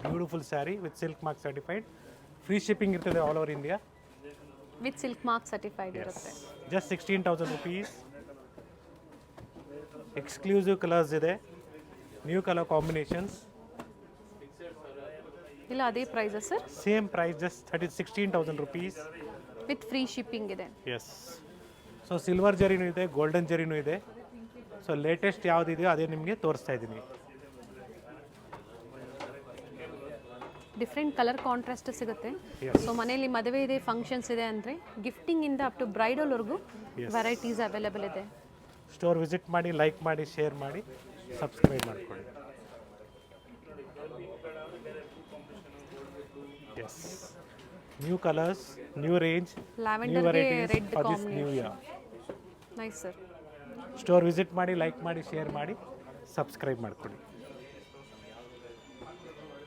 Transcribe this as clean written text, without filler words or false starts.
Beautiful saree with silk mark certified. Free shipping ಇರ್ತದೆ all over India. With silk mark certified ಇರುತ್ತೆ. Just 16,000 rupees. Exclusive colours ಇದೆ, new colour combinations. ಇಲ್ಲ ಅದೇ ಪ್ರೈಸಾ sir? Same price, just 16,000 rupees. With free shipping ಇದೆ. Yes. So silver ಜರಿನೂ ಇದೆ, golden ಜರಿನೂ ಇದೆ. ಸೊ ಲೇಟೆಸ್ಟ್ ಯಾವುದಿದೆಯೋ ಅದೇ ನಿಮಗೆ ತೋರಿಸ್ತಾ ಇದ್ದೀನಿ. ಡಿಫ್ರೆಂಟ್ ಕಲರ್ ಕಾಂಟ್ರಾಸ್ಟ್ ಸಿಗುತ್ತೆ. ಸೊ ಮನೆಯಲ್ಲಿ ಮದುವೆ ಇದೆ, ಫಂಕ್ಷನ್ಸ್ ಇದೆ ಅಂದರೆ ಗಿಫ್ಟಿಂಗಿಂದ ಅಪ್ ಟು ಬ್ರೈಡಲ್ವರೆಗೂ ವೆರೈಟೀಸ್ ಅವೈಲೇಬಲ್ ಇದೆ. ಸ್ಟೋರ್ ವಿಸಿಟ್ ಮಾಡಿ, ಲೈಕ್ ಮಾಡಿ, ಶೇರ್ ಮಾಡಿ, ಸಬ್ಸ್ಕ್ರೈಬ್ ಮಾಡ್ಕೊಳ್ಳಿ. Yes, new colours, new range, new varieties for this new year. Nice sir. Store visit ಮಾಡಿ, ಲೈಕ್ ಮಾಡಿ, ಶೇರ್ ಮಾಡಿ, ಸಬ್ಸ್ಕ್ರೈಬ್ ಮಾಡ್ಕೊಳ್ಳಿ.